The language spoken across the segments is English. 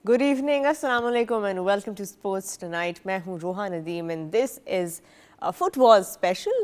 Good evening, Assalamu alaikum and welcome to Sports Tonight. मैं हूँ रोहा Nadeem and this is a football special.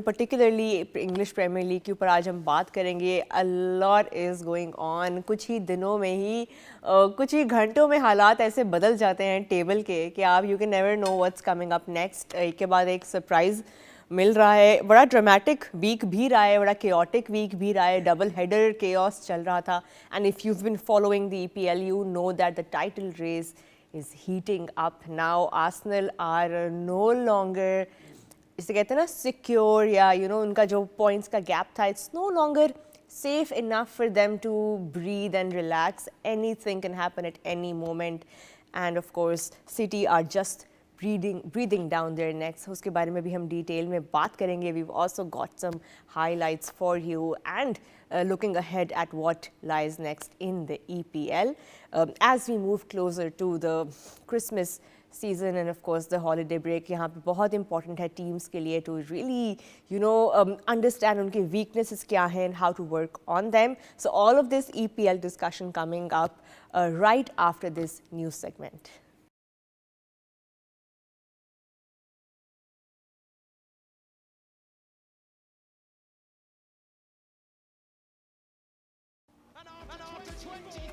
Particularly English Premier League के ऊपर आज हम बात करेंगे. A lot is going on. कुछ ही दिनों में ही कुछ ही घंटों में हालात ऐसे बदल जाते हैं टेबल के कि आप you can never know what's coming up next. एक के बाद एक सरप्राइज मिल रहा है. बड़ा ड्रामेटिक वीक भी रहा है, बड़ा केओटिक वीक भी रहा है. डबल हेडर केओस चल रहा था. And if you've been following the EPL, you know that the title race is heating up now. Arsenal are no longer, इसे कहते हैं ना, secure या उनका जो points का gap था, it's no longer safe enough for them to breathe and relax. Anything can happen at any moment. And of course, City are just breathing down their necks. उसके बारे में भी हम डिटेल में बात करेंगे. We've also got some highlights for you and looking ahead at what lies next in the EPL as we move closer to the Christmas season and of course the holiday break. यहाँ पे बहुत important है teams के लिए to really understand उनके weaknesses क्या हैं and how to work on them. So all of this EPL discussion coming up right after this news segment.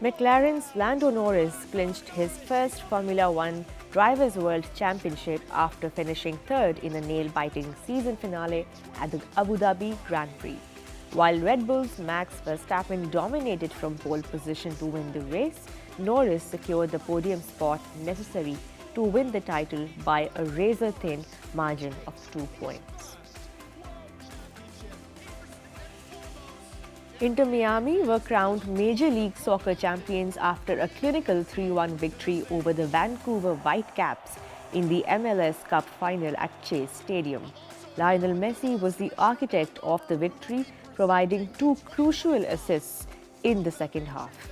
McLaren's Lando Norris clinched his first Formula One Drivers' World Championship after finishing third in a nail-biting season finale at the Abu Dhabi Grand Prix. While Red Bull's Max Verstappen dominated from pole position to win the race, Norris secured the podium spot necessary to win the title by a razor-thin margin of 2 points. Inter Miami were crowned Major League Soccer champions after a clinical 3-1 victory over the Vancouver Whitecaps in the MLS Cup final at Chase Stadium. Lionel Messi was the architect of the victory, providing 2 crucial assists in the second half.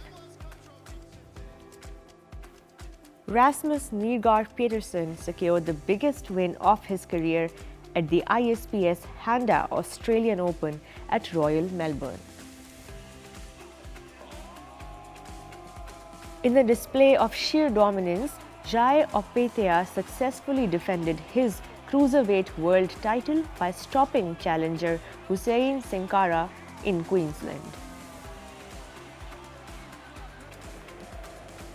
Rasmus Nygaard Peterson secured the biggest win of his career at the ISPS Handa Australian Open at Royal Melbourne. In the display of sheer dominance, Jai Opethia successfully defended his cruiserweight world title by stopping challenger Hussein Sankara in Queensland.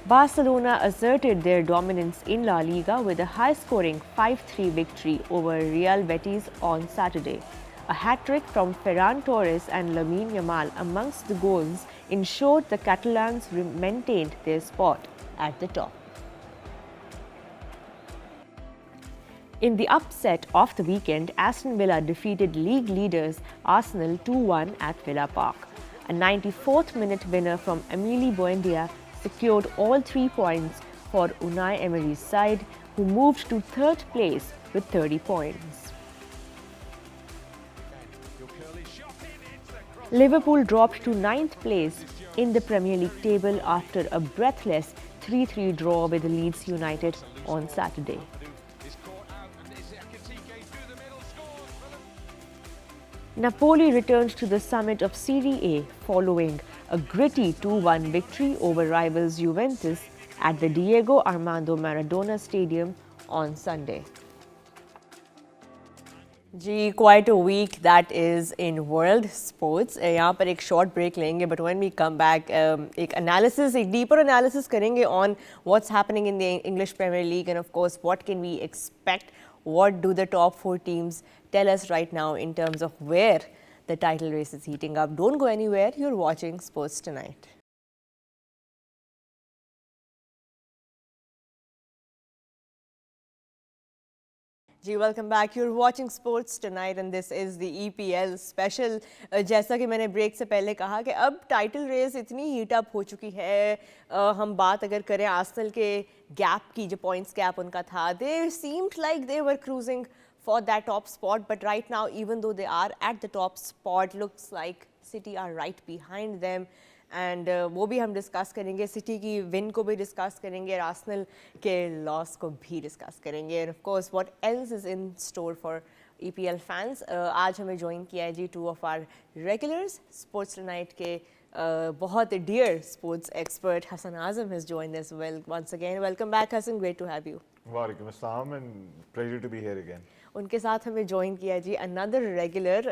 Barcelona asserted their dominance in La Liga with a high-scoring 5-3 victory over Real Betis on Saturday. A hat-trick from Ferran Torres and Lamine Yamal amongst the goals ensured the Catalans maintained their spot at the top. In the upset of the weekend, Aston Villa defeated league leaders Arsenal 2-1 at Villa Park. A 94th minute winner from Emily Buendia secured all 3 points for Unai Emery's side, who moved to third place with 30 points. Liverpool dropped to 9th place in the Premier League table after a breathless 3-3 draw with Leeds United on Saturday. Napoli returned to the summit of Serie A following a gritty 2-1 victory over rivals Juventus at the Diego Armando Maradona Stadium on Sunday. जी quite a week that is in world sports. यहाँ पर एक short break लेंगे but when we come back एक analysis, एक deeper analysis करेंगे on what's happening in the English Premier League and of course what can we expect, what do the top 4 teams tell us right now in terms of where the title race is heating up. Don't go anywhere, you're watching Sports Tonight. जी welcome back. You're watching Sports Tonight and this is the EPL special. जैसा कि मैंने break से पहले कहा कि अब title race इतनी हीट अप हो चुकी है. हम बात अगर करें आर्सेनल के गैप की, जो पॉइंट्स गैप उनका था, दे seemed like they were cruising for that top spot, but right now even though they are at the top spot, looks like City are right behind them. And वो भी हम discuss करेंगे. City की win को भी discuss करेंगे और Arsenal के लॉस को भी डिस्कस करेंगे. And of course what else is in store for EPL fans. आज हमें ज्वाइन किया है जी 2 of our regulars sports tonight के बहुत dear sports expert Hassan Azam has joined us once again. Welcome back, Hassan. Great to have you. Walaikum assalam and pleasure to be here again. उनके साथ हमें join किया जी another regular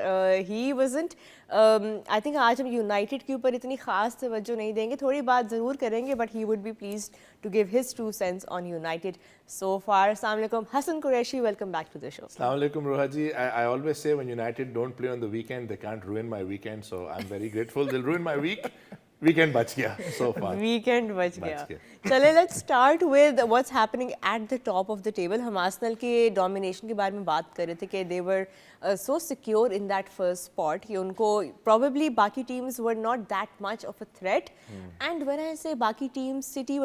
he wasn't I think आज हम United के ऊपर इतनी खास तवज्जो नहीं देंगे, थोड़ी बात ज़रूर करेंगे, but he would be pleased to give his true sense on United so far. अस्सलाम वालेकुम Hasan Qureshi, welcome back to the show. Assalamu alaikum, Roha ji. I always say when United don't play on the weekend, they can't ruin my weekend. So I'm very grateful. They'll ruin my week. Weekend बच गया so far. Weekend बच गया. चले let's start with what's happening at the top of the table. हम Arsenal के domination के बारे में बात कर रहे थे कि they were so secure in that first spot कि उनको probably बाकी teams were not that much of a threat. And when I say बाकी teams, City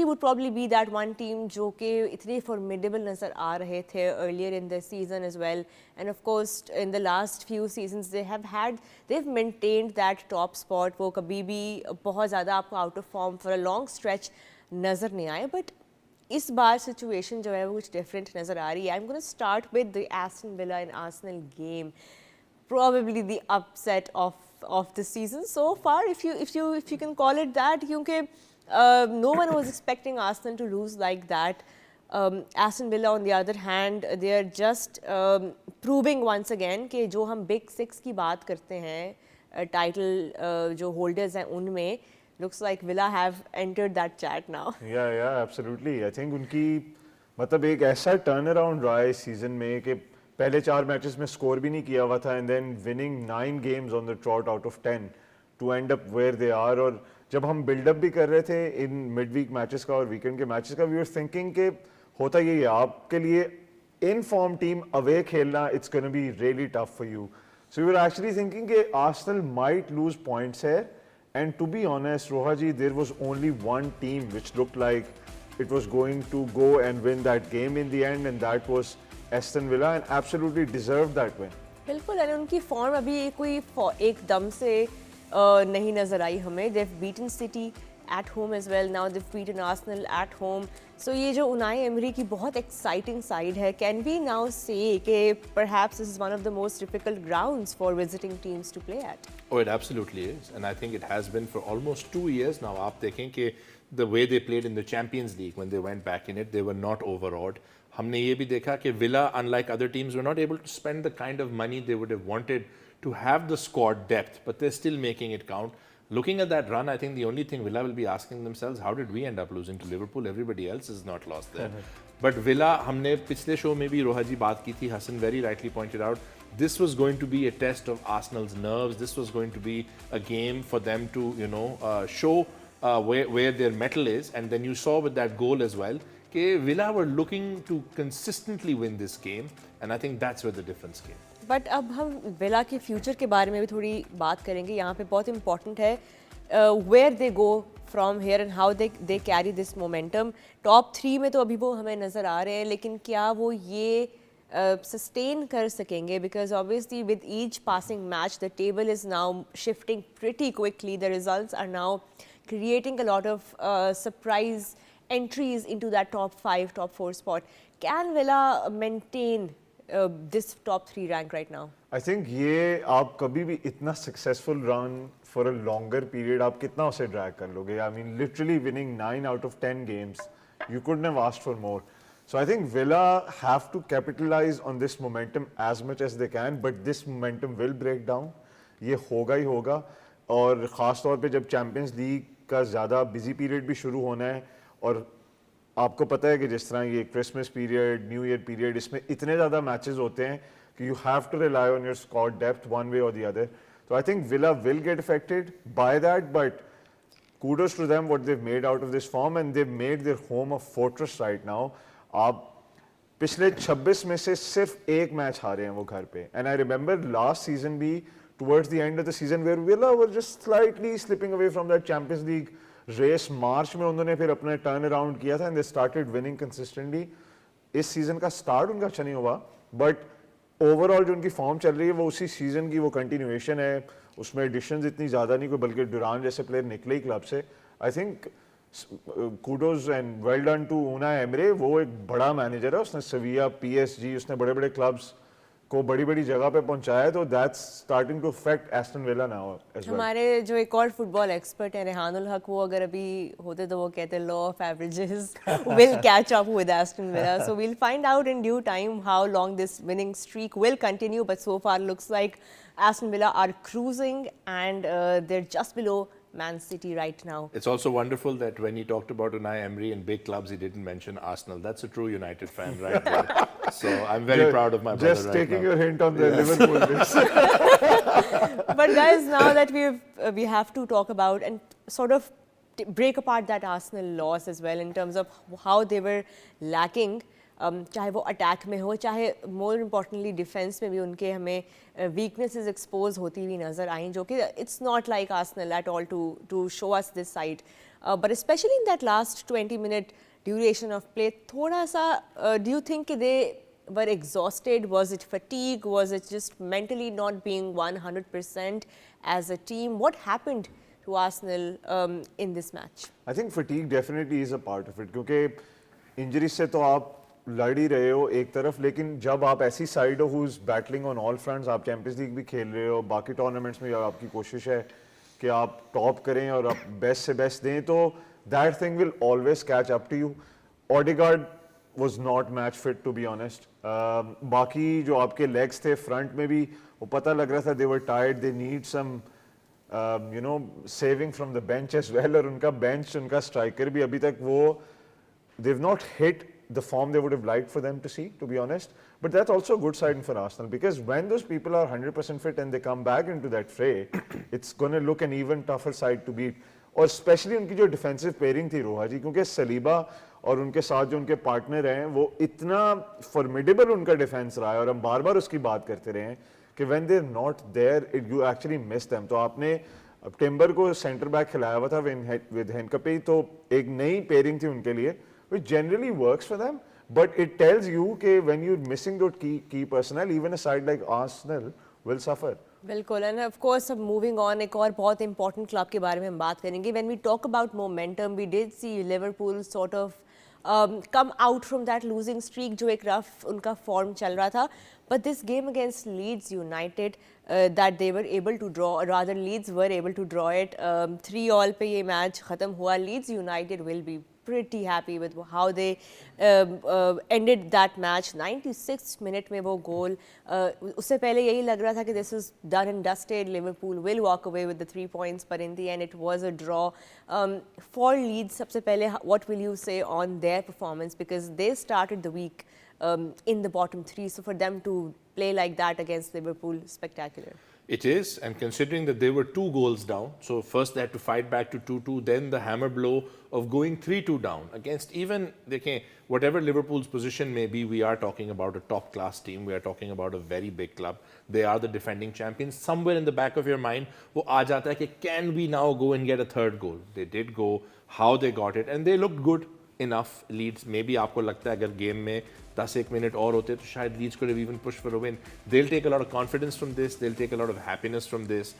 would probably be that one team जो कि इतने formidable नज़र आ रहे थे earlier in the season as well, and of course in the last few seasons they've maintained that top spot. वो कभी भी बहुत ज़्यादा आपको out of form for a long stretch नज़र नहीं आए, but इस बार situation जो है वो कुछ different नज़र आ रही है. I'm going to start with the Aston Villa and Arsenal game, probably the upset of the season so far, if you can call it that, क्योंकि no one was expecting Arsenal to lose like that. Aston Villa on the other hand, they are just proving once again कि जो हम Big Six की बात करते हैं title जो holders हैं उनमें, looks like Villa have entered that chat now. Yeah, absolutely. I think उनकी मतलब एक ऐसा turn around रहा है इस season में कि पहले 4 मैचेस में स्कोर भी नहीं किया हुआ था, and then winning 9 games on the trot out of 10 to end up where they are. और जब हम बिल्डअप भी कर रहे थे इन मिड वीक मैचेस का और वीकेंड के मैचेस का, वी वर थिंकिंग कि होता यही है आपके लिए इन फॉर्म टीम अवे खेलना, it's gonna be really tough for you. So we were actually thinking कि आर्सेनल माइट लूज पॉइंट्स है, and to be honest Roha ji, there was only one team which looked like it was going to go and win that game in the end, and that was Aston Villa, and absolutely deserved that win. बिल्कुल, और उनकी form अभी कोई एकदम से नहीं नज़र आई हमें. They've beaten City at home as well. Now they've beaten Arsenal at home. So ये जो Unai Emery की बहुत exciting side है, can we now say कि perhaps this is one of the most difficult grounds for visiting teams to play at? Oh, it absolutely is, and I think it has been for almost 2 years now. आप देखें कि the way they played in the Champions League when they went back in it, they were not overawed. हमने ये भी देखा कि Villa, unlike other teams, were not able to spend the kind of money they would have wanted to have the squad depth, but they're still making it count. Looking at that run, I think the only thing Villa will be asking themselves, how did we end up losing to Liverpool? Everybody else is not lost there. But Villa, हमने पिछले show में भी रोहा जी बात की थी, Hassan very rightly pointed out, this was going to be a test of Arsenal's nerves. This was going to be a game for them to, show where their mettle is. And then you saw with that goal as well, कि Villa were looking to consistently win this game. And I think that's where the difference came. But अब हम villa के future के बारे में भी थोड़ी बात करेंगे. यहाँ पे बहुत इंपॉर्टेंट है where they go from here and how they carry this momentum. Top 3 में तो अभी वो हमें नज़र आ रहे हैं, लेकिन क्या वो ये सस्टेन कर सकेंगे? Because obviously with each passing match the table is now shifting pretty quickly. The results are now creating a lot of surprise entries into that top 5, top 4 spot. Can Villa maintain this top 3 rank right now? I think ये आप कभी भी इतना successful run for a longer period आप कितना उसे drag कर लोगे? I mean literally winning 9 out of 10 games, you couldn't have asked for more. So I think Villa have to capitalize on this momentum as much as they can, but this momentum will break down. ये होगा ही होगा, और ख़ास तौर पे जब champions league का ज़्यादा बिजी पीरियड भी शुरू होना है, और आपको पता है कि जिस तरह ये Christmas period, new year period, इसमें इतने ज़्यादा मैचेस होते हैं कि you have to rely on your squad depth one way और द अदर. तो I think Villa will get affected by that, but kudos to them what they've made out of this form, and they've made their home a fortress right now. आप पिछले 26 में से सिर्फ एक match हारे हैं वो घर पे, and I remember last season भी towards the end of the season where Villa were just slightly slipping away from that Champions League race. मार्च में उन्होंने फिर अपना टर्न अराउंड किया था, and they started winning consistently. इस सीजन का स्टार्ट उनका अच्छा नहीं हुआ, बट ओवरऑल जो उनकी फॉर्म चल रही है वो उसी सीजन की वो कंटिन्यूएशन है. उसमें एडिशंस इतनी ज़्यादा नहीं, कोई बल्कि डुरान जैसे प्लेयर निकले ही क्लब से. I think kudos and well done to Unai Emery. वो एक बड़ा मैनेजर है, उसने सेविया, PSG, उसने बड़े बड़े क्लब्स को बड़ी-बड़ी जगह पे पहुंचाया है, तो that's starting to affect Aston Villa now as well. हमारे जो एक और फुटबॉल एक्सपर्ट है रेहानुल हक, वो अगर अभी होते तो वो कहते law of averages will catch up with Aston Villa. So we'll find out in due time how long this winning streak will continue. But so far looks like Aston Villa are cruising and they're just below Man City right now. It's also wonderful that when he talked about Unai Emery and big clubs, he didn't mention Arsenal. That's a true United fan right there. So I'm very proud of my brother Just right taking now. your hint on the Liverpool bits. But guys, now that we have to talk about and sort of break apart that Arsenal loss as well in terms of how they were lacking. चाहे वो attack में हो, चाहे more importantly defence में भी उनके हमें weaknesses expose होती हुई नज़र आई, जो कि it's not like Arsenal at all to show us this side, but specially in that last 20 minute duration of play थोड़ा सा do you think they were exhausted? Was it fatigue? Was it just mentally not being 100% as a team? What happened to Arsenal in this match? I think fatigue definitely is a part of it, क्योंकि injury से तो आप लड़ ही रहे हो एक तरफ, लेकिन जब आप ऐसी साइड हो who's battling on all fronts, आप चैंपियंस लीग भी खेल रहे हो, बाकी टूर्नामेंट्स में आपकी कोशिश है कि आप टॉप करें और आप बेस्ट से बेस्ट दें, तो that thing will always catch up to you. Odegaard was not match fit to be honest. बाकी जो आपके लेग्स थे फ्रंट में भी वो पता लग रहा था they were tired, they need some you know saving from the bench as well. और उनका बेंच, उनका स्ट्राइकर भी अभी तक वो they've not hit the form they would have liked for them to see, to be honest. But that's also a good sign for Arsenal, because when those people are 100% fit and they come back into that fray, it's going to look an even tougher side to beat. और specially उनकी जो defensive pairing थी रोहा जी, क्योंकि Saliba और उनके साथ जो उनके पार्टनर हैं वो इतना फॉर्मिडेबल उनका डिफेंस रहा है, और हम बार बार उसकी बात करते रहे हैं कि when they are not there you actually miss them. तो आपने अब टिम्बर को सेंटर बैक खिलाया हुआ था विद हेनकपी, तो एक नई पेयरिंग थी उनके लिए which generally works for them, but it tells you कि when you're missing that key personnel, even a side like Arsenal will suffer. बिल्कुल, एंड ऑफ कोर्स अब मूविंग ऑन एक और बहुत इंपॉर्टेंट क्लब के बारे में हम बात करेंगे. When we talk about momentum, we did see Liverpool sort of come out from that losing streak, जो एक रफ उनका फॉर्म चल रहा था. But this game against Leeds United that they were able to draw, or rather Leeds were able to draw it, 3-3 पे ये match ख़त्म हुआ. Leeds United will be pretty happy with how they ended that match. 96th minute में वो गोल, उससे पहले यही लग रहा था कि this is done and dusted, Liverpool will walk away with the 3 points, but in the end it was a draw. For Leeds, सबसे पहले what will you say on their performance, because they started the week in the bottom three, so for them to play like that against Liverpool, spectacular. It is, and considering that they were 2 goals down, so first they had to fight back to 2-2, then the hammer blow of going 3-2 down against even, whatever Liverpool's position may be, we are talking about a top class team, we are talking about a very big club, they are the defending champions. Somewhere in the back of your mind, wo aa jata hai ki can we now go and get a third goal? They did go, how they got it, and they looked good enough. Leeds, maybe आपको लगता है अगर game में 10-1 minute और होते तो शायद Leeds could have even pushed for a win. They'll take a lot of confidence from this. They'll take a lot of happiness from this.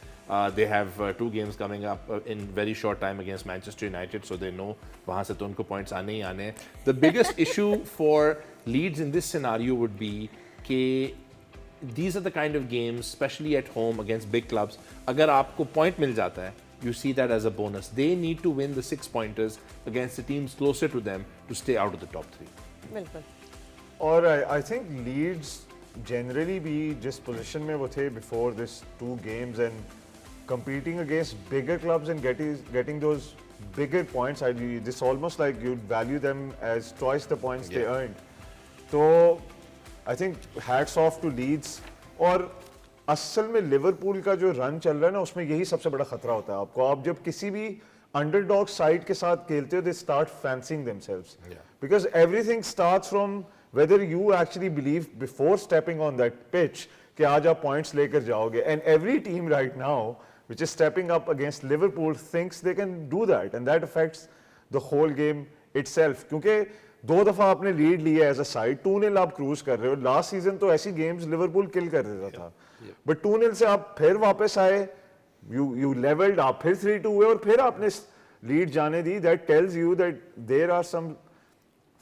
They have 2 games coming up in very short time against Manchester United, so they know वहाँ से तो उनको points आने ही आने हैं. The biggest issue for Leeds in this scenario would be कि these are the kind of games, especially at home against big clubs, अगर आपको point मिल जाता है, you see that as a bonus. They need to win the 6-pointers against the teams closer to them to stay out of the top 3. बिल्कुल. और I think Leeds generally भी जिस position में वो थे before this 2 games and competing against bigger clubs and getting those bigger points, this almost like you'd value them as twice the points they earned. So I think hats off to Leeds. और असल में Liverpool का जो run चल रहा है ना, उसमें यही सबसे बड़ा खतरा होता है आपको. आप जब किसी भी अंडरडॉग साइड के साथ खेलते हो, they start fencing themselves, because everything starts from whether you actually believe before stepping on that pitch कि आज आप पॉइंट्स लेकर जाओगे. And every team right now which is stepping up against Liverpool thinks they can do that, and that affects the whole game itself. क्योंकि 2 दफा आपने lead लिया as a side, 2-0 आप क्रूज कर रहे हो. लास्ट सीजन तो ऐसी गेम्स लिवरपूल किल कर देता था, बट 2-0 से आप फिर वापस आए, यू लेवल्ड, आप फिर 3-2 हुए और फिर आपने लीड जाने दी. That tells you that there are some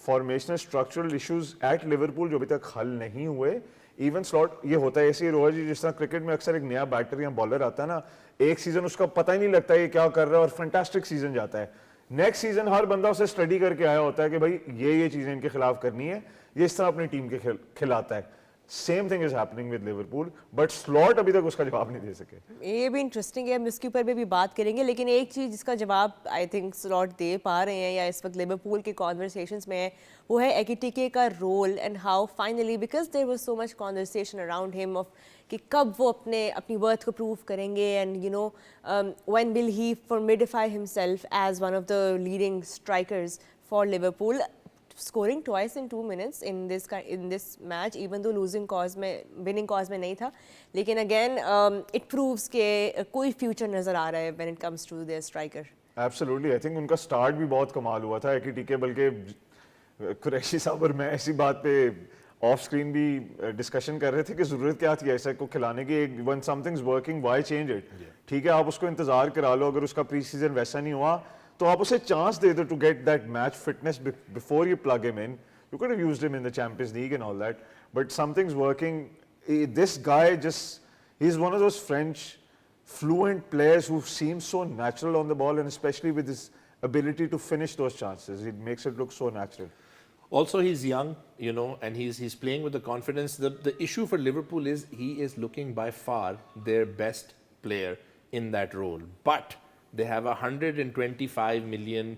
formational structural issues at Liverpool जो अभी तक हल नहीं हुए. इवन स्लॉट ये होता है ऐसे ही रोहा जी, जिस तरह क्रिकेट में अक्सर एक नया बैटर या बॉलर आता है ना, एक सीजन उसका पता ही नहीं लगता ये क्या कर रहा है और फैंटास्टिक सीजन जाता है, नेक्स्ट सीजन हर बंदा उसे स्टडी करके आया होता है कि भाई ये चीजें इनके खिलाफ करनी है, ये इस तरह अपनी टीम के खिलाता है। Same thing is happening with Liverpool, but slot अभी तक उसका जवाब नहीं दे सके। ये भी इंटरेस्टिंग है, हम इसके ऊपर भी बात करेंगे, लेकिन एक चीज़ जिसका जवाब आई थिंक स्लॉट दे पा रहे हैं या इस वक्त लिवरपूल के कॉन्वर्सेशंस में है, वो है एकिटिके का role and how finally, because there was so much conversation around him of कि कब वो अपनी वर्थ को प्रूव करेंगे and you know when will he fortify himself as one of the leading strikers for Liverpool, scoring twice in 2 minutes in this match, even though winning cause में नहीं था, लेकिन again it proves कि कोई future नजर आ रहा है when it comes to their striker. Absolutely, I think उनका स्टार्ट भी बहुत कमाल हुआ था एकिटिके, बल्कि कुरैशी साहब और मैं ऐसी बात पे ऑफ स्क्रीन भी डिस्कशन कर रहे थे कि जरूरत क्या थी ऐसा को खिलाने की, when something's working why change it? ठीक है, आप उसको इंतजार करा लो, अगर उसका प्री सीजन वैसा नहीं हुआ तो आप उसे चांस दे दो to get that match fitness before you plug him in. You could have used him in the Champions League and all that, but something's working. This guy just, he is one of those French fluent players who seem so natural on the ball, and especially with his ability to finish those chances, it makes it look so natural. Also, he's young, you know, and he's playing with the confidence. The issue for Liverpool is he is looking by far their best player in that role, but they have a £125 million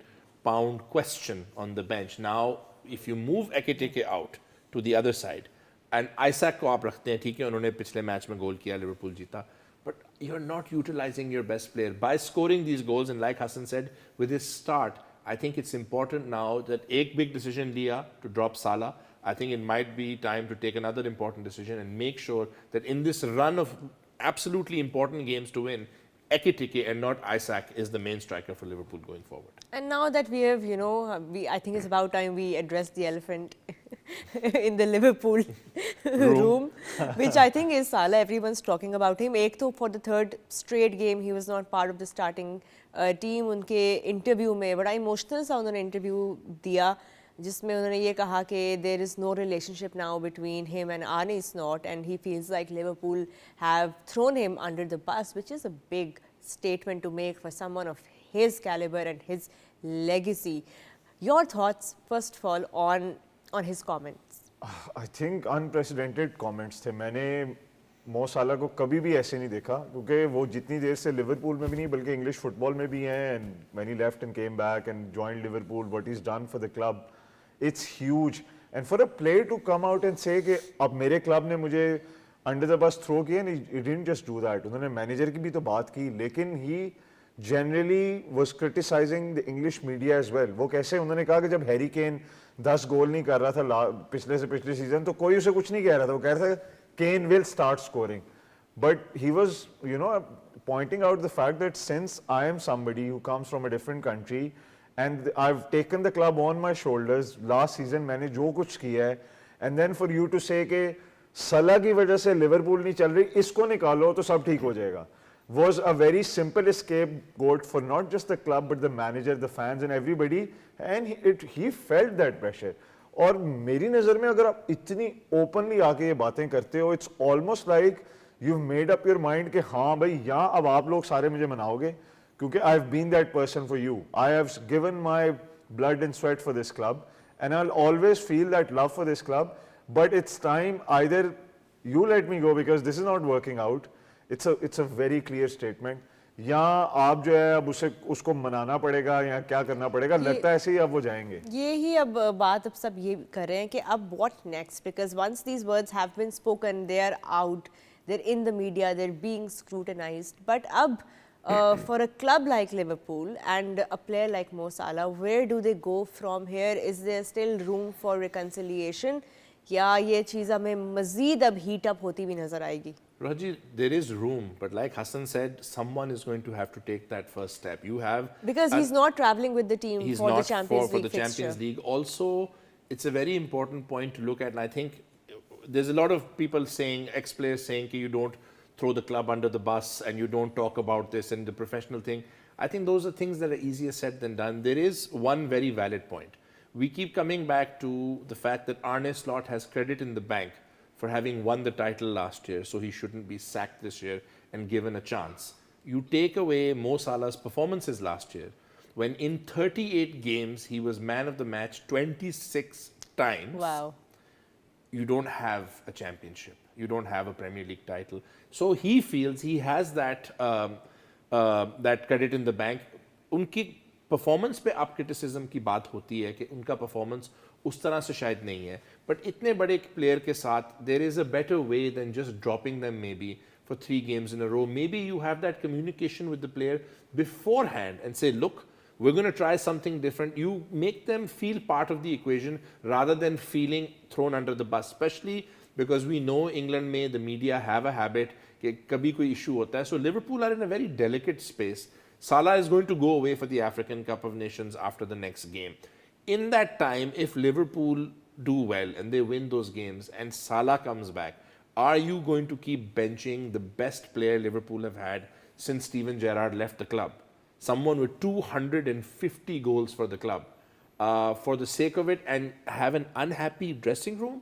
question on the bench. Now, if you move Ekitike out to the other side, and Isaac को आप रखते हैं, ठीक है, उन्होंने पिछले match में गोल किया, लिवरपूल जीता, but you're not utilizing your best player by scoring these goals. And like Hassan said, with his start, I think it's important now that एक big decision लिया to drop Salah. I think it might be time to take another important decision and make sure that in this run of absolutely important games to win, Ekitike and not Isaac is the main striker for Liverpool going forward. And now that we have, you know, I think it's about time we address the elephant in the Liverpool room, which I think is Salah. Everyone's talking about him. एक तो for the third straight game he was not part of the starting team. उनके interview में बड़ा emotional सा उन्होंने interview दिया, जिसमें उन्होंने ये कहा कि there is no relationship now between him and Arne Slot, and he feels like Liverpool have thrown him under the bus, which is a big statement to make for someone of his caliber and his legacy. Your thoughts, first of all, on his comments? I think unprecedented comments थे. मैंने मो साला को कभी भी ऐसे नहीं देखा, क्योंकि वो जितनी देर से लिवरपूल में भी नहीं बल्कि इंग्लिश फुटबॉल में भी हैं, and when he left and came back and joined Liverpool, what he's done for the club, it's huge. And for a player to come out and say कि अब मेरे क्लब ने मुझे अंडर द बस थ्रो किया, he didn't just do that. उन्होंने manager की भी तो बात की, लेकिन he generally was criticizing the English media as well. वो कैसे, उन्होंने कहा कि जब हैरी केन 10 गोल नहीं कर रहा था पिछले सीजन, तो कोई उसे कुछ नहीं कह रहा था, वो कह रहा था Kane will start scoring. But he was, you know, pointing out the fact that since I am somebody who comes from a different country and I've taken the club on my shoulders, last season मैंने जो कुछ किया है, and then for you to say कि सला की वजह से लिवरपूल नहीं चल रही, इसको निकालो तो सब ठीक हो जाएगा, was a very simple scapegoat for not just the club but the manager, the fans and everybody, and he felt that pressure. और मेरी नज़र में अगर आप इतनी ओपनली आके ये बातें करते हो, it's almost like you made up your mind कि हाँ भाई यहाँ अब आप लोग सारे मुझे मनाओगे, क्योंकि I have been that person for you. I have given my blood and sweat for this club and I will always feel that love for this club, but it's time either you let me go because this is not working out. It's a very clear statement. या आप जो है अब उसको मनाना पड़ेगा या क्या करना पड़ेगा, लगता है ऐसे ही अब वो जाएंगे. ये ही अब बात अब सब ये कर रहे हैं कि अब what next, because once these words have been spoken, they are out, they're in the media, they're being scrutinized. But अब for a club like Liverpool and a player like Mo Salah, where do they go from here? Is there still room for reconciliation? या ये चीज़ हमें मज़ीद अब heat up होती भी नजर आएगी? Raji, there is room, but like Hassan said, someone is going to have to take that first step. You have, because he's not traveling with the team for the Champions League fixture. Champions League. Also, it's a very important point to look at, and I think there's a lot of people saying, ex-players saying, you don't throw the club under the bus and you don't talk about this and the professional thing. I think those are things that are easier said than done. There is one very valid point. We keep coming back to the fact that Arne Slot has credit in the bank for having won the title last year, so he shouldn't be sacked this year and given a chance. You take away Mo Salah's performances last year, when in 38 games he was man of the match 26 times. Wow. You don't have a championship. You don't have a Premier League title. So he feels he has that that credit in the bank. उनकी performance पे आप criticism की बात होती है कि उनका performance उस तरह से शायद नहीं है. But इतने बड़े player के साथ there is a better way than just dropping them maybe for 3 games in a row. Maybe you have that communication with the player beforehand and say, look, we're going to try something different. You make them feel part of the equation rather than feeling thrown under the bus, especially because we know England may, the media have a habit कि कभी कोई issue होता है. So Liverpool are in a very delicate space. Salah is going to go away for the African Cup of Nations after the next game. In that time, if Liverpool do well and they win those games and Salah comes back, are you going to keep benching the best player Liverpool have had since Steven Gerrard left the club? Someone with 250 goals for the club, for the sake of it, and have an unhappy dressing room?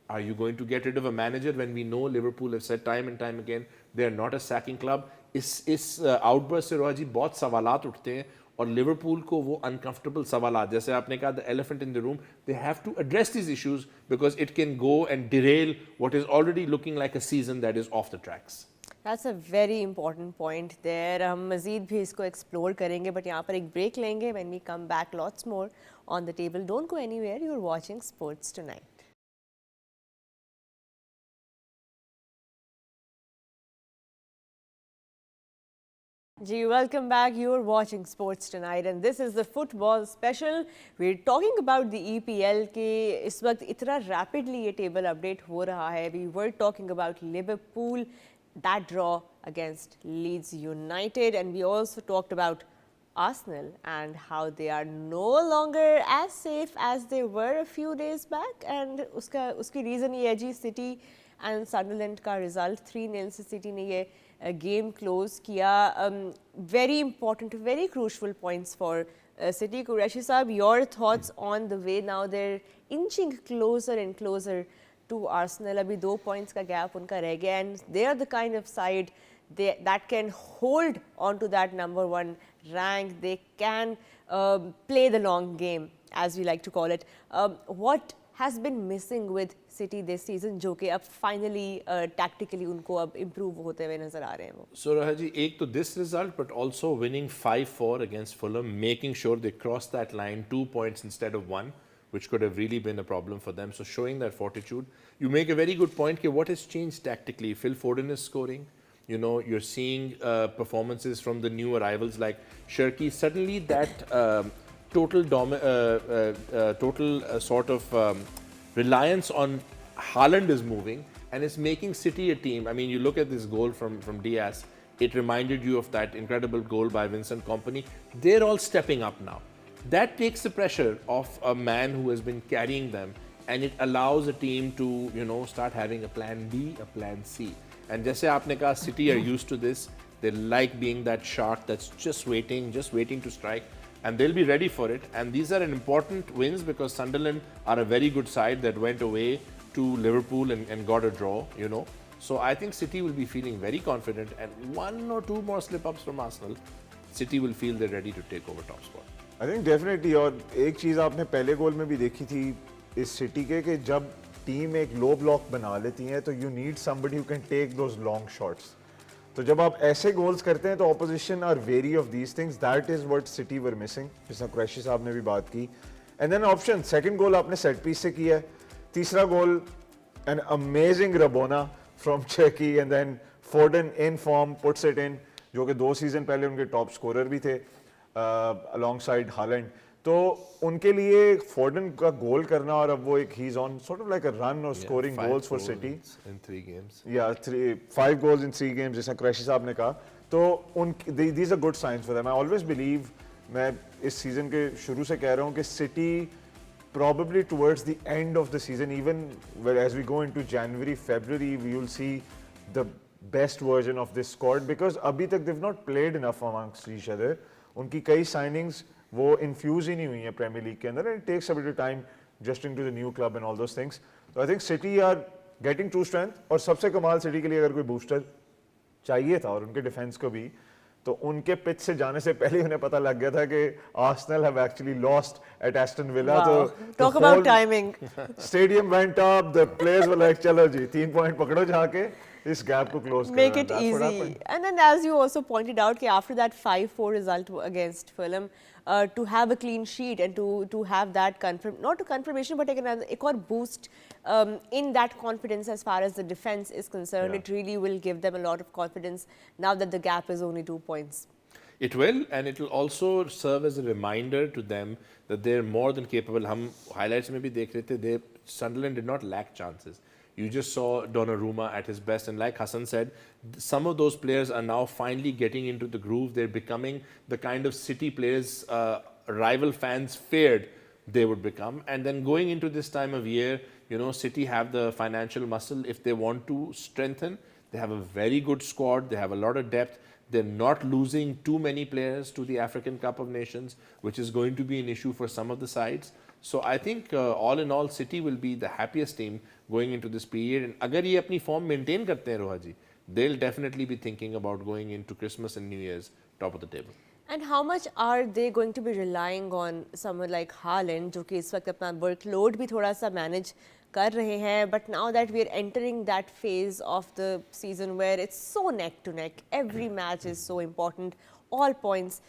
Are you going to get rid of a manager when we know Liverpool have said time and time again they are not a sacking club? इस outburst से रोहा जी बहुत सवालात उठते हैं और Liverpool को वो uncomfortable सवालात, जैसे आपने कहा the elephant in the room, they have to address these issues because it can go and derail what is already looking like a season that is off the tracks. That's a very important point there. हम मज़ीद भी इसको explore करेंगे, but यहाँ पर एक break लेंगे. When we come back, lots more on the table. Don't go anywhere. You're watching Sports Tonight. Ji, welcome back. You're watching Sports Tonight and this is the football special. We're talking about the EPL के इस वक्त इतना rapidly ये table update हो रहा है. We were talking about Liverpool, that draw against Leeds United, and we also talked about Arsenal and how they are no longer as safe as they were a few days back. And उसकी reason ये है जी, City and Sunderland का result 3-0 से City ने ये game close किया. Very important, very crucial points for City. Qureshi Saab, your thoughts on the way now they're inching closer and closer to Arsenal. Abhi 2 points ka gap unka reh gaya, and they are the kind of side that can hold on to that number 1 rank. They can play the long game, as we like to call it. What has been missing with City this season, जो कि अब finally tactically उनको अब improve होते हुए नजर आ रहे हैं वो? So Raha ji, एक तो this result, but also winning 5-4 against Fulham, making sure they crossed that line 2 points instead of 1, which could have really been a problem for them. So showing that fortitude. You make a very good point. What has changed tactically? Phil Foden is scoring. You know, you're seeing performances from the new arrivals like Shirky. Suddenly that total sort of reliance on Haaland is moving and it's making City a team. I mean, you look at this goal from Diaz. It reminded you of that incredible goal by Vincent Kompany. They're all stepping up now. That takes the pressure off a man who has been carrying them, and it allows a team to, you know, start having a plan B, a plan C. And just aapne kaha, City are used to this. They like being that shark that's just waiting to strike, and they'll be ready for it. And these are an important wins because Sunderland are a very good side that went away to Liverpool and got a draw, you know. So I think City will be feeling very confident, and 1 or 2 more slip-ups from Arsenal, City will feel they're ready to take over top spot. I think definitely. और एक चीज़ आपने पहले गोल में भी देखी थी इस city के कि जब टीम एक लो ब्लॉक बना लेती है तो you need somebody who can take those long shots. तो जब आप ऐसे गोल्स करते हैं तो opposition are wary of these things. That is what City were missing. जिसमें कुरैशी साहब ने भी बात की. And then option, second goal आपने set piece से किया है. तीसरा गोल, an amazing Rabona from Turkey, and then Foden in form puts it in, जो कि 2 सीजन पहले उनके टॉप स्कोरर भी थे alongside Haaland. तो उनके लिए फोर्डन का गोल करना और अब वो एक he's on sort of like a run of scoring goals for City in 3 games. Yeah, 5 goals in 3 games जैसा कुरैशी साहब ने कहा. तो these are good signs for them. I always believe, मैं इस सीजन के शुरू से कह रहा हूँ कि City probably towards the end of the season, even as we go into January, February, we will see the best version of this squad because अभी तक they've not played enough amongst each other. उनकी कई signings वो infuse ही नहीं हुई हैं Premier League के अंदर, and it takes a bit of time adjusting to the new club and all those things. So I think City are getting true strength. और सबसे कमाल सिटी के लिए अगर कोई बूस्टर चाहिए था और उनके डिफेंस को भी, तो उनके पिच से जाने से पहले उन्हें पता लग गया था कि Arsenal have actually lost at Aston Villa. Wow. तो Talk about timing. Stadium went up, the players were like चलो जी 3 पॉइंट पकड़ो जाके, इस गैप को क्लोज करो। Make it That's what easy. happened. And then as you also pointed out, कि after that 5-4 result against Fulham, to have a clean sheet and to have that not a confirmation but एक और boost in that confidence as far as the defense is concerned, Yeah. it really will give them a lot of confidence now that the gap is only 2 points. It will, and it will also serve as a reminder to them that they're more than capable. हम highlights में भी देख रहे थे, Sunderland did not lack chances. You just saw Donnarumma at his best, and like Hassan said, some of those players are now finally getting into the groove. They're becoming the kind of City players rival fans feared they would become. And then going into this time of year, you know, City have the financial muscle if they want to strengthen. They have a very good squad. They have a lot of depth. They're not losing too many players to the African Cup of Nations, which is going to be an issue for some of the sides. So I think all in all, City will be the happiest team going into this period. And अगर ये अपनी form maintain करते हैं रोहा जी, they'll definitely be thinking about going into Christmas and New Year's top of the table. And how much are they going to be relying on someone like Haaland, जो कि इस वक्त अपना workload भी थोड़ा सा manage कर रहे हैं, but now that we are entering that phase of the season where it's so neck to neck, every match is so important, all points,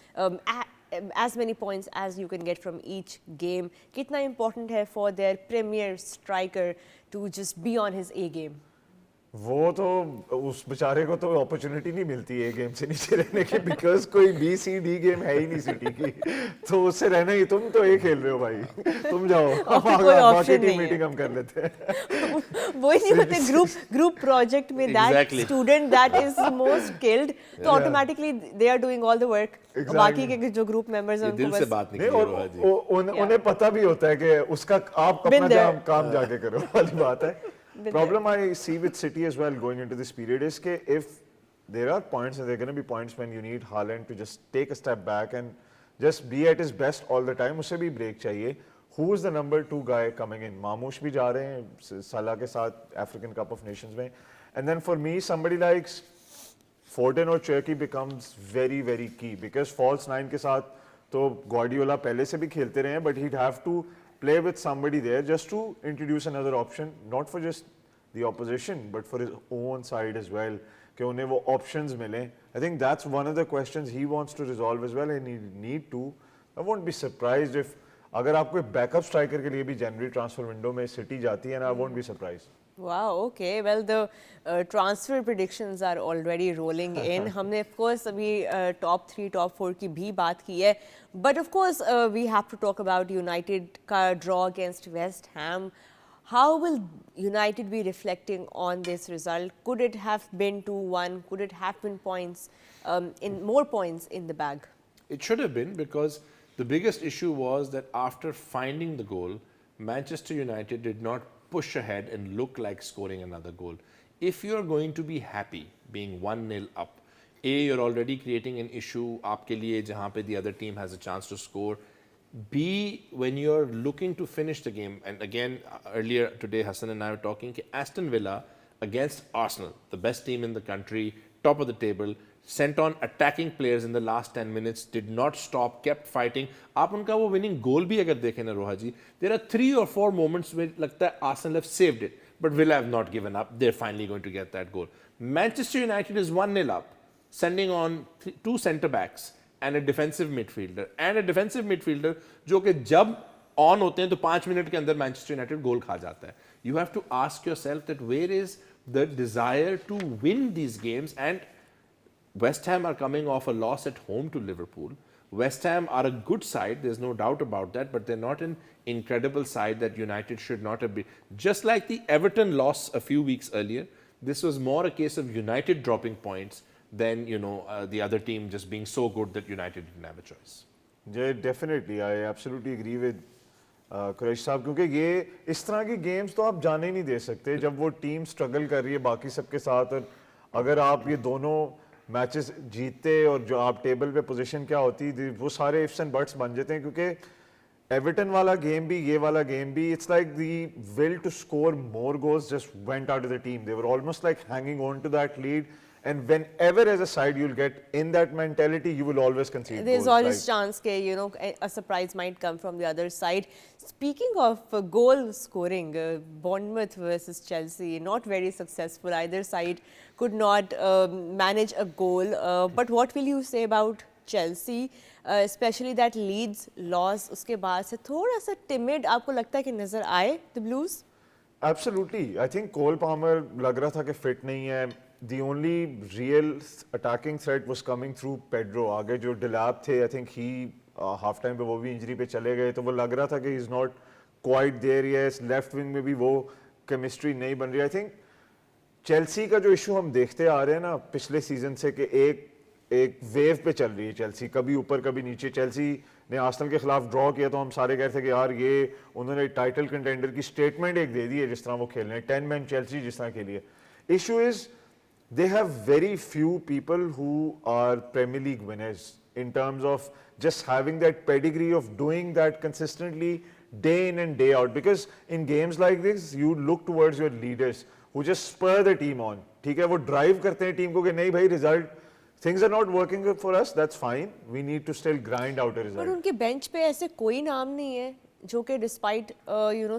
as many points as you can get from each game. कितना important है for their premier striker to just be on his A game? वो तो उस बेचारे को तो opportunity नहीं मिलती है गेम से नीचे रहने की, बिकॉज कोई बी सी डी गेम है ही नहीं सिटी की, तो उससे रहना ही, तुम तो एक खेल रहे हो भाई, तुम जाओ, बाकी टीम मीटिंग हम कर लेते हैं। वही नहीं होते ग्रुप प्रोजेक्ट में that student that is the most skilled, तो automatically they are doing all the work. बाकी के जो ग्रुप मेंबर्स हैं दिल से बात नहीं, निकली और उन्हें पता भी होता है कि उसका आप अपना काम जाके करो वाली बात है। Problem I see with City as well going into this period is that if there are points, and there are going to be points when you need Haaland to just take a step back and just be at his best all the time, उसे भी break चाहिए. Who is the number 2 guy coming in? Mamouche भी जा रहे हैं Salah के साथ African Cup of Nations में, and then for me somebody like Foden or Cherki becomes very very key because false 9 के साथ तो Guardiola पहले से भी खेलते रहे हैं, but he'd have to play with somebody there just to introduce another option, not for just the opposition but for his own side as well, कि उन्हें वो options मिले. I think that's one of the questions he wants to resolve as well, and he need to. I won't be surprised if अगर आप कोई backup striker के लिए भी January transfer window में City जाती है, and I won't be surprised. Wow, okay. Well, the transfer predictions are already rolling in. हमने of course अभी top 3, top 4 की भी बात की है. But of course we have to talk about United का draw against West Ham. How will United be reflecting on this result? Could it have been 2-1? Could it have been points, more points in the bag? It should have been, because the biggest issue was that after finding the goal, Manchester United did not push ahead and look like scoring another goal. If you're going to be happy being 1-0 up, A, you're already creating an issue आपके लिए जहाँ पे the other team has a chance to score. B, when you're looking to finish the game, and again earlier today Hassan and I were talking कि Aston Villa against Arsenal, the best team in the country, top of the table, sent on attacking players in the last 10 minutes, did not stop, kept fighting. आप उनका वो winning goal भी अगर देखें ना रोहा जी, there are 3 or 4 moments where लगता है Arsenal have saved it, but Villa have not given up. They're finally going to get that goal. Manchester United is 1-0 up, sending on 2 centre backs and a defensive midfielder, जो कि जब on होते हैं तो 5 minute के अंदर Manchester United गोल खा जाता है. You have to ask yourself that where is the desire to win these games? And West Ham are coming off a loss at home to Liverpool. West Ham are a good side, there's no doubt about that, but they're not an incredible side that United should not have been. Just like the Everton loss a few weeks earlier, this was more a case of United dropping points than, you know, the other team just being so good that United didn't have a choice. Yeah, definitely. I absolutely agree with Quraish साहब, क्योंकि ये इस तरह की games तो आप जाने ही नहीं दे सकते जब वो टीम स्ट्रगल कर रही है बाकी सबके साथ, और अगर आप ये दोनों मैचेस जीतते और जो आप टेबल पे पोजीशन क्या होती वो सारे इफ्स एंड बट्स बन जाते हैं, क्योंकि Everton वाला game भी, ये वाला game भी, it's like the will to score more goals just went out of the team. They were almost like hanging on to that lead. And whenever as a side you'll get in that mentality, you will always concede There's goals. always Like, chance that a surprise might come from the other side. Speaking of goal scoring, Bournemouth versus Chelsea, not very successful. Either side could not manage a goal. But what will you say about Chelsea, especially that Leeds loss? उसके बाद से थोड़ा सा timid आपको लगता है कि नजर आए the Blues? absolutely. I think Cole Palmer लग रहा था कि fit नहीं है. The only real attacking threat was coming through Pedro. आगे जो Delap थे, I think he half time पे वो भी injury पे चले गए, तो वो लग रहा था कि he's not quite there yet. Left wing में भी वो chemistry नहीं बन रही. I think Chelsea का जो issue हम देखते आ रहे हैं ना पिछले season से कि एक वेव पे चल रही है चेल्सी, कभी ऊपर कभी नीचे. चेल्सी ने आर्सेनल के खिलाफ ड्रॉ किया तो हम सारे कह रहे थे कि यार ये उन्होंने टाइटल कंटेंडर की स्टेटमेंट एक दे दी है जिस तरह वो खेल रहे हैं, 10 मैन चेल्सी जिस तरह के लिए. Issue is they have very few people who are Premier League winners in terms of just having that pedigree of doing that consistently day in and day out. Because in games like this, you look towards your leaders who just spur the team on. ठीक है, वो drive करते हैं team को कि नहीं भाई result, things are not working for us, that's fine. We need to still grind out a result. पर उनके बेंच पे ऐसे कोई नाम नहीं है जो कि डिस्पाइट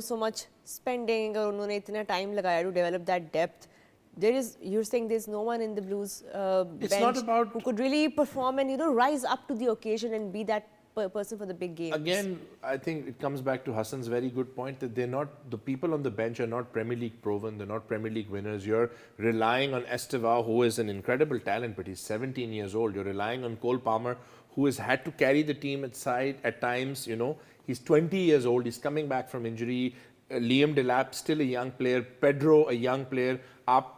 so much spending और उन्होंने इतना टाइम लगाया to develop that depth. You're saying there's no one in the Blues It's bench not about- who could really perform and rise up to the occasion and be that person for the big games. Again, I think it comes back to Hassan's very good point that they're not, the people on the bench are not Premier League proven, they're not Premier League winners. You're relying on Estevao, who is an incredible talent, but he's 17 years old. You're relying on Cole Palmer, who has had to carry the team at times, He's 20 years old, he's coming back from injury. Liam Delap, still a young player. Pedro, a young player.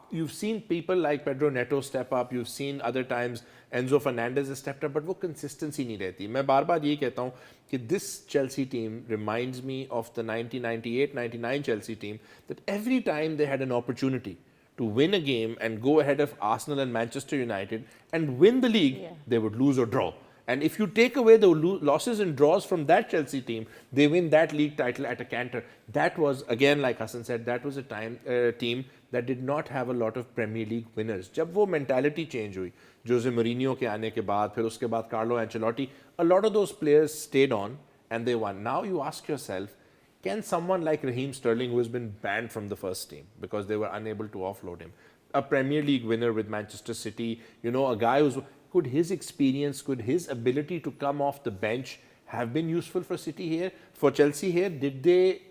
You've seen people like Pedro Neto step up. You've seen other times Enzo Fernandez has stepped up, but वो consistency नहीं रहती. मैं बार-बार ये कहता हूँ कि this Chelsea team reminds me of the 1998-99 Chelsea team, that every time they had an opportunity to win a game and go ahead of Arsenal and Manchester United and win the league, they would lose or draw. And if you take away the losses and draws from that Chelsea team, they win that league title at a canter. That was, again, like Hassan said, that was a team that did not have a lot of Premier League winners. जब वो mentality change हुई, Jose Mourinho के आने के बाद, फिर उसके बाद Carlo Ancelotti, a lot of those players stayed on and they won. Now you ask yourself, can someone like Raheem Sterling, who has been banned from the first team because they were unable to offload him, a Premier League winner with Manchester City, a guy who's... Could his experience, could his ability to come off the bench have been useful for City here, for Chelsea here? Did they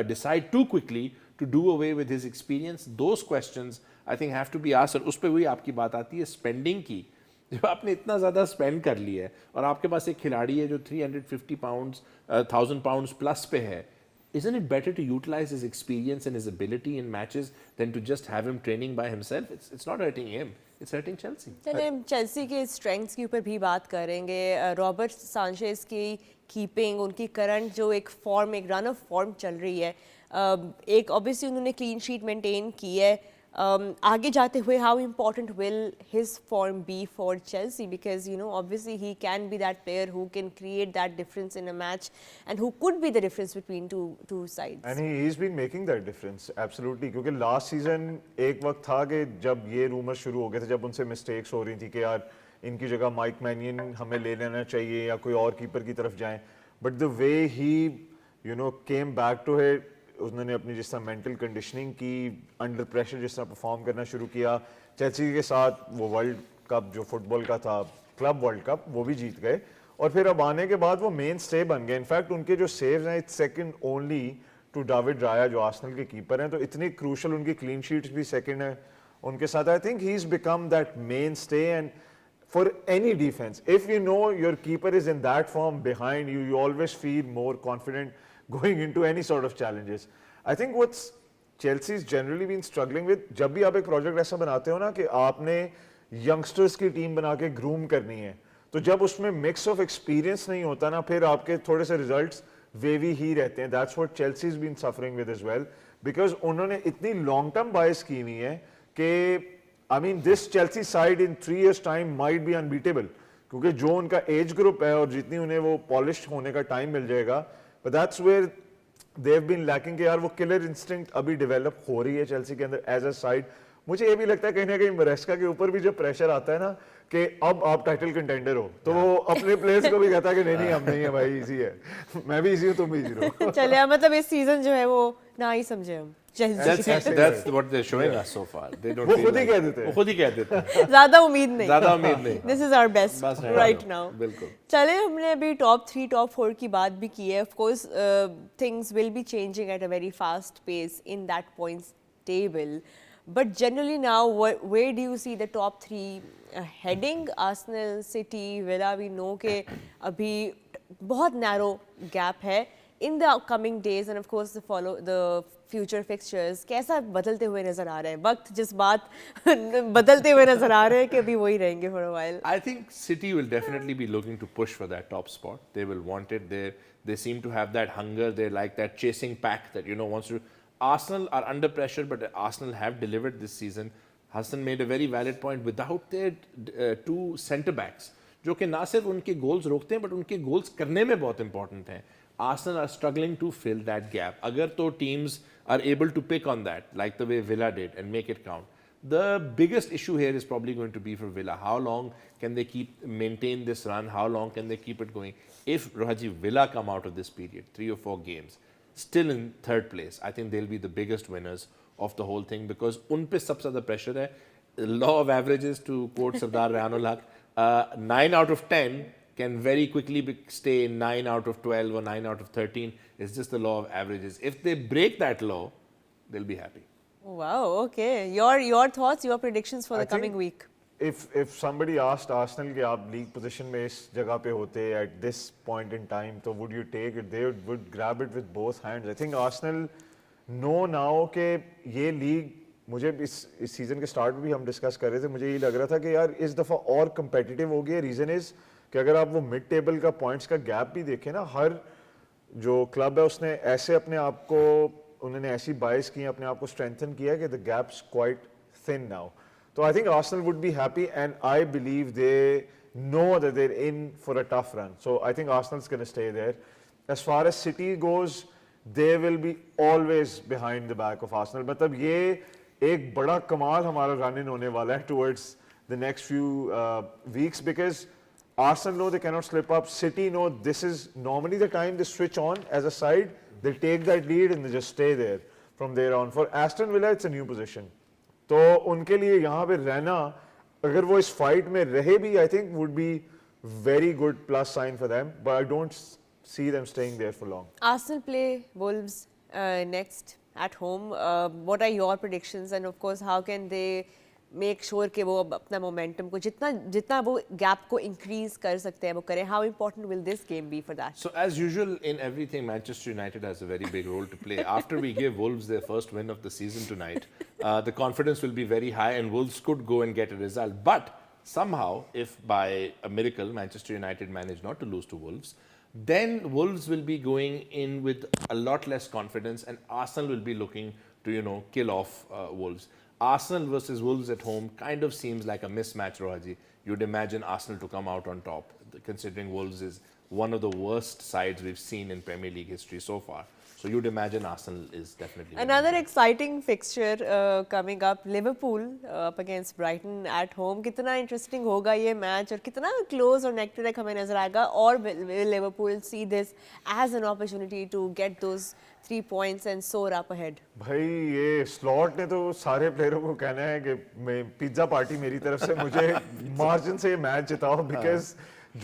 decide too quickly to do away with his experience? Those questions, I think, have to be asked. और उस पर वही आपकी बात आती है spending की. जब आपने इतना ज़्यादा spend कर लिया है और आपके पास एक खिलाड़ी है जो 350 pounds, 1000 pounds plus पे है, isn't it better to utilize his experience and his ability in matches than to just have him training by himself? It's not hurting him. It's hurting Chelsea. चले चेल्सी के strengths के ऊपर भी बात करेंगे. Robert Sanchez की keeping, उनकी current जो एक फॉर्म, एक रन ऑफ फॉर्म चल रही है, एक ऑब्वियसली उन्होंने क्लीन शीट मेंटेन की है. आगे जाते हुए how important will his form be for Chelsea, because obviously he can be that player who can create that difference in a match and who could be the difference between two sides. And he's been making that difference, absolutely. क्योंकि last season एक वक्त था कि जब ये rumour शुरू हो गए थे, जब उनसे मिस्टेक्स हो रही थी कि यार इनकी जगह माइक मैनियन हमें ले लेना चाहिए या कोई और कीपर की तरफ जाएं. But the way he came back to it, उन्होंने अपनी जिस तरह मेंटल कंडीशनिंग की, अंडर प्रेशर जिस तरह परफॉर्म करना शुरू किया, चेल्सी के साथ वो वर्ल्ड कप जो फुटबॉल का था, क्लब वर्ल्ड कप, वो भी जीत गए. और फिर अब आने के बाद वो मेन स्टे बन गए. इनफैक्ट उनके जो सेव्स हैं, it's second only to David Raya जो आर्सेनल के कीपर हैं, तो इतनी क्रूशल उनकी क्लीन शीट्स भी सेकंड है उनके साथ. I think he is become that main stay. And for any defense, if you know your keeper is in that form behind you, you always feel more confident going into any sort of challenges. I think what's Chelsea's generally been struggling with, जब भी आप एक project ऐसा बनाते हो ना कि आपने यंगस्टर्स की टीम बना के ग्रूम करनी है, तो जब उसमें मिक्स ऑफ एक्सपीरियंस नहीं होता ना, फिर आपके थोड़े से रिजल्ट्स वेवी ही रहते हैं. That's what Chelsea is been suffering with as well, because उन्होंने इतनी लॉन्ग टर्म बायस की हुई है कि I mean, this Chelsea side in 3 years time might be unbeatable, क्योंकि जो उनका एज ग्रुप है और जितनी उन्हें वो पॉलिश होने का टाइम मिल जाएगा, but that's where they've been lacking कि यार वो killer instinct अभी develop हो रही है चेल्सी के अंदर as a side. मुझे ये भी लगता है कहीं ना कहीं मरेस्का के ऊपर भी जब प्रेशर आता है ना कि अब आप टाइटल कंटेंडर हो तो वो अपने प्लेयर्स को भी कहता है कि नहीं नहीं हम नहीं है भाई, इजी है, मैं भी इजी हूँ तुम भी इजी रहो. चले मतलब इस सीजन जो है वो ना ही समझे हम. That's what they're showing us so far. They don't. वो feel खुद ही like- कह देते हैं. वो खुद ही कह देते हैं. ज्यादा उम्मीद नहीं. ज़्यादा उम्मीद नहीं. This is our best बस है, right now. बिल्कुल. चले हमने अभी टॉप 3 टॉप 4 की बात भी की है. Of course things will be changing at a very fast pace in that points table. But generally now, where do you see the top 3 heading? Arsenal, City, Villa, we know के अभी बहुत narrow gap है in the upcoming days, and of course the future fixtures कैसा बदलते हुए नजर आ रहे हैं. वक्त जिस बात बदलते हुए नजर आ रहे हैं कि अभी वही रहेंगे for a while. I think City will definitely be looking to push for that top spot. They will want it. They seem to have that hunger. They're like that chasing pack that wants to. Arsenal are under pressure, but Arsenal have delivered this season. Hassan made a very valid point. Without their 2 centre backs, जो कि ना सिर्फ उनके goals रोकते हैं, but उनके goals करने में बहुत important हैं. Arsenal are struggling to fill that gap. अगर तो teams are able to pick on that, like the way Villa did, and make it count. The biggest issue here is probably going to be for Villa. How long can they maintain this run? How long can they keep it going? If Rohaji Villa come out of this period, 3 or 4 games, still in 3rd place, I think they'll be the biggest winners of the whole thing because उन पे सबसे ज़्यादा pressure है. Law of averages, to quote Sardar Rayanul Haq, 9 out of 10 can very quickly stay in 9 out of 12 or 9 out of 13. It's just the law of averages. If they break that law, they'll be happy. Wow, okay. Your thoughts, your predictions for the I coming think week. If somebody asked Arsenal कि आप league position में इस जगह पे होते at this point in time, तो would you take it? They would grab it with both hands. I think Arsenal know now कि ये league मुझे इस सीजन के स्टार्ट में भी हम डिस्कस कर रहे थे, मुझे ये लग रहा था कि यार इस दफ़ा और कंपेटिटिव हो गया. रीज़न इज़ कि अगर आप वो मिड टेबल का पॉइंट्स का गैप भी देखें ना, हर जो क्लब है उसने ऐसे अपने आप को उन्होंने ऐसी बाइस की अपने आप को स्ट्रेंथन किया कि the gaps quite thin now. So I think Arsenal would be happy, and I believe they know that they're in for a tough run. So I think Arsenal's going to stay there. As far as City goes, they will be always behind the back of Arsenal. मतलब ये एक बड़ा कमाल हमारा run in होने वाला है towards the next few weeks because Arsenal know they cannot slip up. City know this is normally the time they switch on as a side. They'll take that lead and they just stay there from there on. For Aston Villa, it's a new position. तो उनके लिए यहाँ पे रहना अगर वो इस fight में रहे भी I think would be very good plus sign for them but I don't see them staying there for long. Arsenal play Wolves next at home. What are your predictions and of course how can they make sure कि वो अपना momentum को जितना वो gap को increase कर सकते हैं वो करें. How important will this game be for that? So as usual in everything, Manchester United has a very big role to play. After we give Wolves their first win of the season tonight, the confidence will be very high and Wolves could go and get a result. But somehow, if by a miracle Manchester United manage not to lose to Wolves, then Wolves will be going in with a lot less confidence and Arsenal will be looking to, kill off Wolves. Arsenal versus Wolves at home kind of seems like a mismatch, Rohaji. You'd imagine Arsenal to come out on top, considering Wolves is one of the worst sides we've seen in Premier League history so far. So you'd imagine Arsenal is definitely Another winning. exciting fixture coming up, Liverpool up against Brighton at home. कितना interesting होगा ये match और कितना close और neck to neck हमें नजर आएगा और will Liverpool see this as an opportunity to get those 3 points and soar up ahead? भाई ये स्लॉट ने तो सारे प्लेयरों को कहना है कि मैं पिज्जा पार्टी मेरी तरफ से मुझे मार्जिन से मैच जिताओ बिकॉज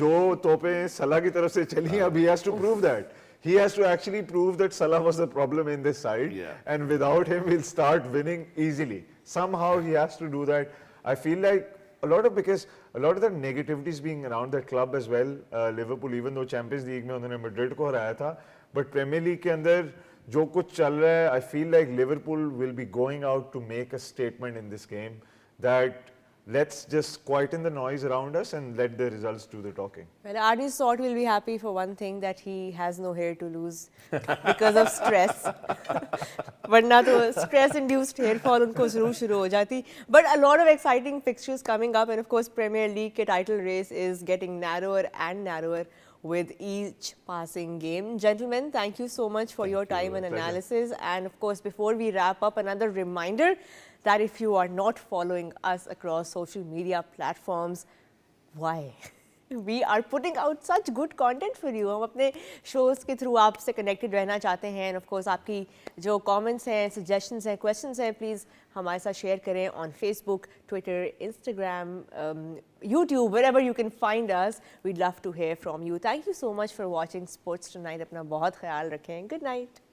जो तोपें सलाह की तरफ से चली अब he has to prove that. He has to actually prove that Salah was the problem in this side, and without him, we'll start winning easily. Somehow he has to do that. I feel like because a lot of the negativity is being around that club as well. Liverpool, even though Champions League में उन्होंने Madrid को हराया था, but Premier League के अंदर जो कुछ चल रहा है, I feel like Liverpool will be going out to make a statement in this game that let's just quieten the noise around us and let the results do the talking. Well, Arne Slot will be happy for one thing, that he has no hair to lose because of stress. वरना तो stress-induced hair fall उनको जरूर शुरू हो जाती. But a lot of exciting fixtures coming up, and of course Premier League के title race is getting narrower and narrower. with each passing game. Gentlemen, thank you so much for your time and Pleasure. analysis. And of course, before we wrap up, another reminder that if you are not following us across social media platforms, why? We are putting out such good content for you. हम अपने shows के through आपसे connected रहना चाहते हैं. And of course, आपकी जो comments हैं, suggestions हैं, questions हैं, please हमारे साथ share करें on Facebook, Twitter, Instagram, YouTube, wherever you can find us. We'd love to hear from you. Thank you so much for watching Sports Tonight. अपना बहुत ख्याल रखें. Good night.